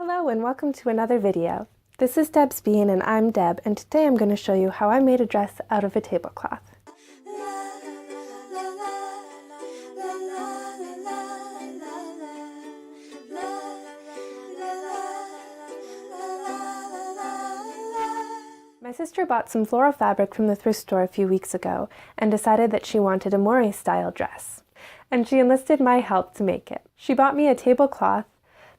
Hello and welcome to another video. This is Debsbeeing and I'm Deb, and today I'm going to show you how I made a dress out of a tablecloth. My sister bought some floral fabric from the thrift store a few weeks ago and decided that she wanted a mori-style dress, and she enlisted my help to make it. She bought me a tablecloth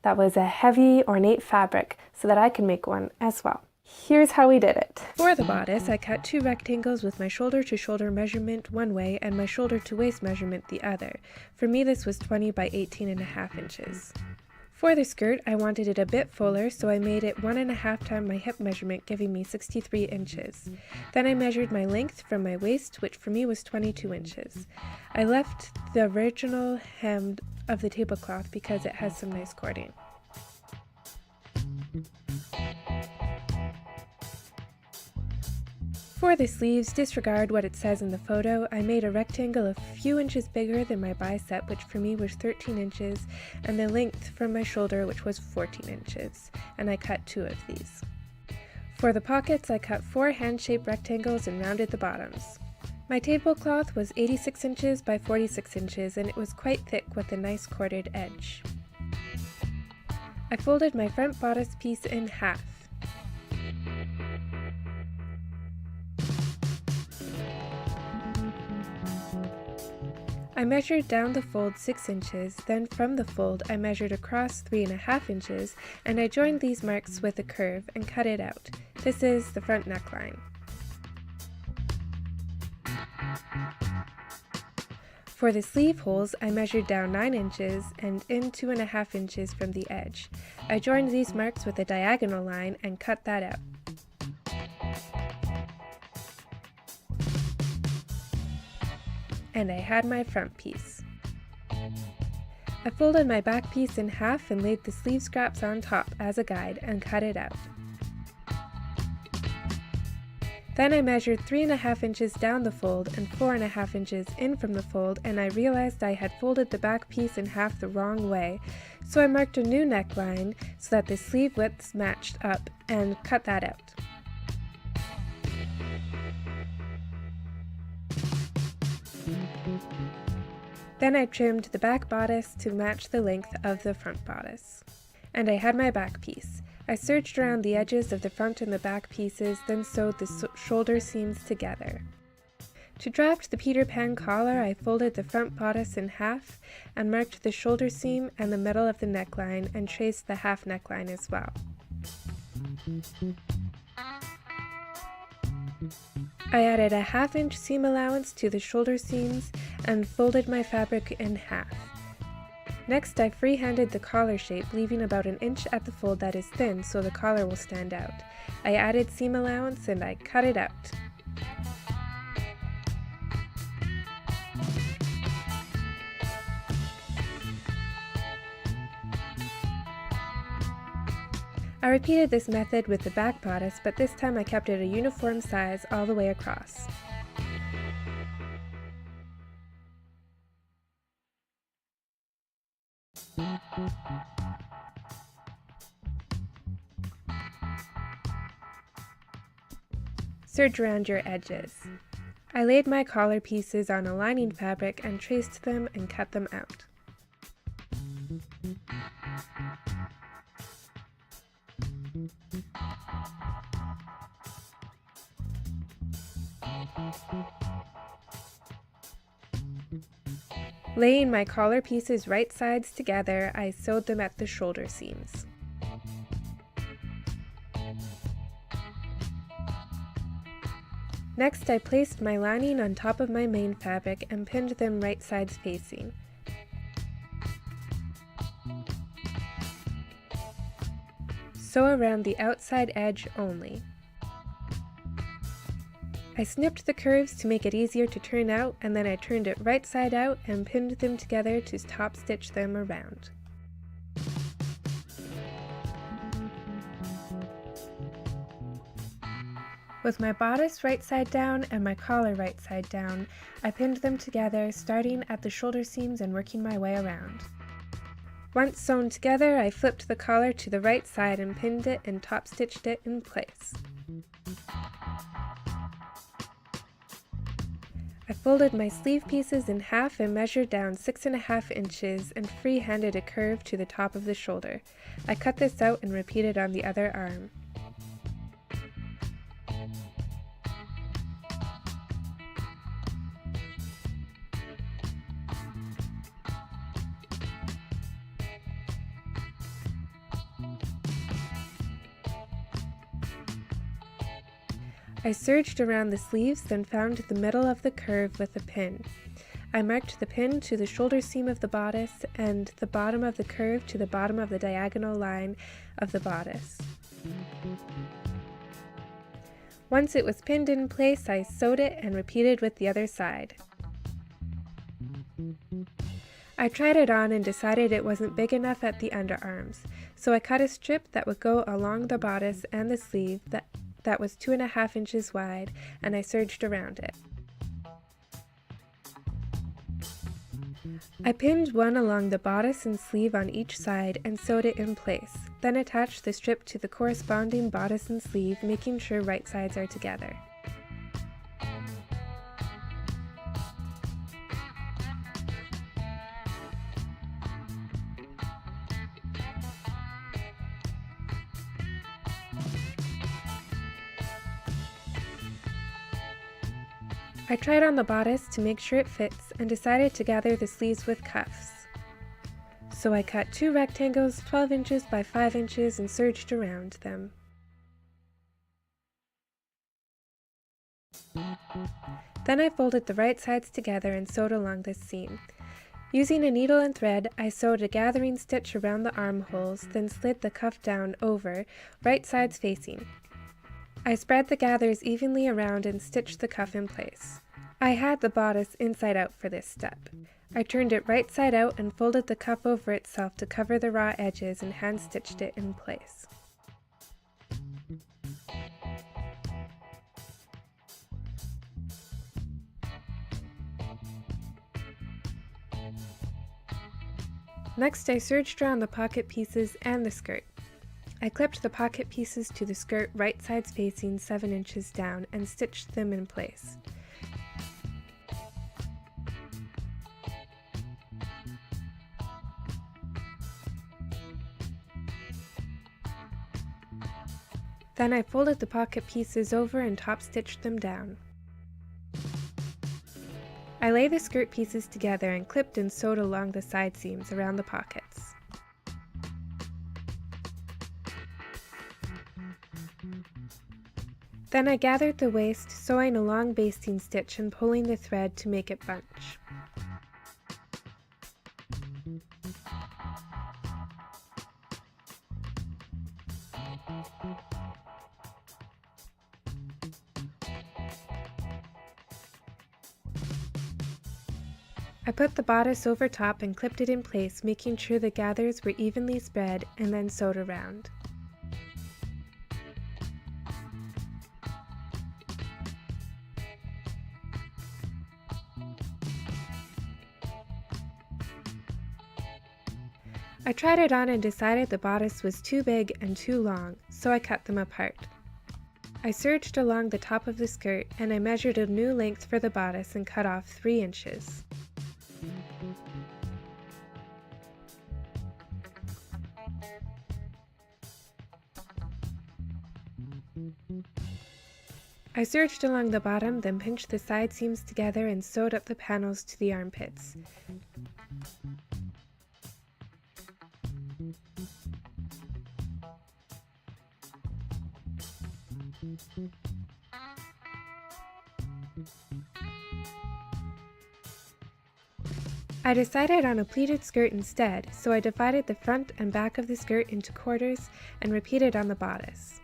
that was a heavy, ornate fabric so that I could make one as well. Here's how we did it. For the bodice, I cut two rectangles with my shoulder to shoulder measurement one way and my shoulder to waist measurement the other. For me, this was 20 by 18.5 inches. For the skirt, I wanted it a bit fuller, so I made it 1.5 times my hip measurement, giving me 63 inches. Then I measured my length from my waist, which for me was 22 inches. I left the original hem of the tablecloth because it has some nice cording. For the sleeves, disregard what it says in the photo. I made a rectangle a few inches bigger than my bicep, which for me was 13 inches, and the length from my shoulder, which was 14 inches, and I cut 2 of these. For the pockets, I cut 4 hand-shaped rectangles and rounded the bottoms. My tablecloth was 86 inches by 46 inches, and it was quite thick with a nice corded edge. I folded my front bodice piece in half. I measured down the fold 6 inches, then from the fold I measured across 3.5 inches, and I joined these marks with a curve and cut it out. This is the front neckline. For the sleeve holes, I measured down 9 inches and in 2.5 inches from the edge. I joined these marks with a diagonal line and cut that out. And I had my front piece. I folded my back piece in half and laid the sleeve scraps on top as a guide and cut it out. Then I measured 3.5 inches down the fold and 4.5 inches in from the fold, and I realized I had folded the back piece in half the wrong way, so I marked a new neckline so that the sleeve widths matched up and cut that out. Then I trimmed the back bodice to match the length of the front bodice. And I had my back piece. I serged around the edges of the front and the back pieces, then sewed the shoulder seams together. To draft the Peter Pan collar, I folded the front bodice in half and marked the shoulder seam and the middle of the neckline and traced the half neckline as well. I added a 1/2 inch seam allowance to the shoulder seams and folded my fabric in half. Next, I freehanded the collar shape, leaving about 1 inch at the fold that is thin so the collar will stand out. I added seam allowance and I cut it out. I repeated this method with the back bodice, but this time I kept it a uniform size all the way across. Serge around your edges. I laid my collar pieces on a lining fabric and traced them and cut them out. Laying my collar pieces right sides together, I sewed them at the shoulder seams. Next, I placed my lining on top of my main fabric and pinned them right sides facing. Sew around the outside edge only. I snipped the curves to make it easier to turn out, and then I turned it right side out and pinned them together to top stitch them around. With my bodice right side down and my collar right side down, I pinned them together, starting at the shoulder seams and working my way around. Once sewn together, I flipped the collar to the right side and pinned it and top stitched it in place. I folded my sleeve pieces in half and measured down 6.5 inches and free-handed a curve to the top of the shoulder. I cut this out and repeated on the other arm. I serged around the sleeves, then found the middle of the curve with a pin. I marked the pin to the shoulder seam of the bodice and the bottom of the curve to the bottom of the diagonal line of the bodice. Once it was pinned in place, I sewed it and repeated with the other side. I tried it on and decided it wasn't big enough at the underarms, so I cut a strip that would go along the bodice and the sleeve that was 2.5 inches wide, and I serged around it. I pinned one along the bodice and sleeve on each side and sewed it in place, then attached the strip to the corresponding bodice and sleeve, making sure right sides are together. I tried on the bodice to make sure it fits and decided to gather the sleeves with cuffs. So I cut 2 rectangles 12 inches by 5 inches and serged around them. Then I folded the right sides together and sewed along this seam. Using a needle and thread, I sewed a gathering stitch around the armholes, then slid the cuff down over, right sides facing. I spread the gathers evenly around and stitched the cuff in place. I had the bodice inside out for this step. I turned it right side out and folded the cuff over itself to cover the raw edges and hand stitched it in place. Next, I serged around the pocket pieces and the skirt. I clipped the pocket pieces to the skirt right sides facing 7 inches down and stitched them in place. Then I folded the pocket pieces over and top stitched them down. I lay the skirt pieces together and clipped and sewed along the side seams around the pockets. Then I gathered the waist, sewing a long basting stitch and pulling the thread to make it bunch. I put the bodice over top and clipped it in place, making sure the gathers were evenly spread, and then sewed around. I tried it on and decided the bodice was too big and too long, so I cut them apart. I serged along the top of the skirt and I measured a new length for the bodice and cut off 3 inches. I serged along the bottom, then pinched the side seams together and sewed up the panels to the armpits. I decided on a pleated skirt instead, so I divided the front and back of the skirt into quarters and repeated on the bodice.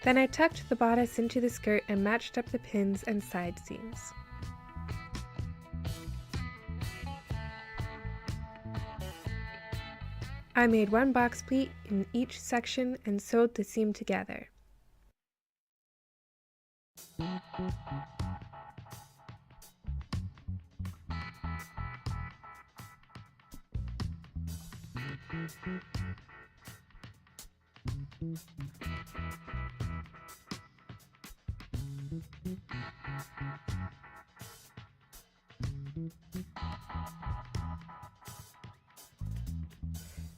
Then I tucked the bodice into the skirt and matched up the pins and side seams. I made 1 box pleat in each section and sewed the seam together.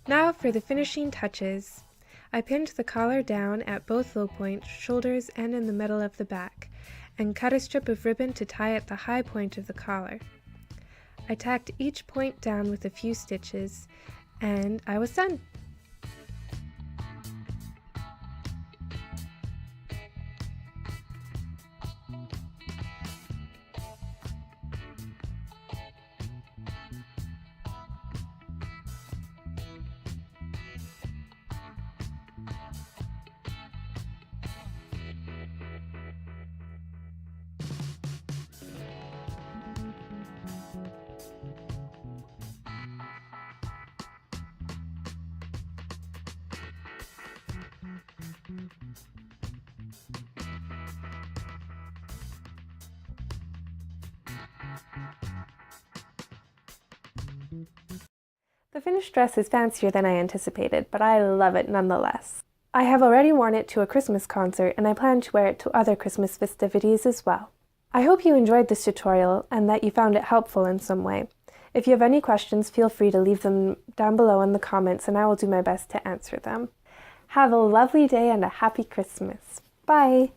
Now for the finishing touches. I pinned the collar down at both low points, shoulders, and in the middle of the back, and cut a strip of ribbon to tie at the high point of the collar. I tacked each point down with a few stitches, and I was done. The finished dress is fancier than I anticipated, but I love it nonetheless. I have already worn it to a Christmas concert, and I plan to wear it to other Christmas festivities as well. I hope you enjoyed this tutorial and that you found it helpful in some way. If you have any questions, feel free to leave them down below in the comments and I will do my best to answer them. Have a lovely day and a happy Christmas. Bye!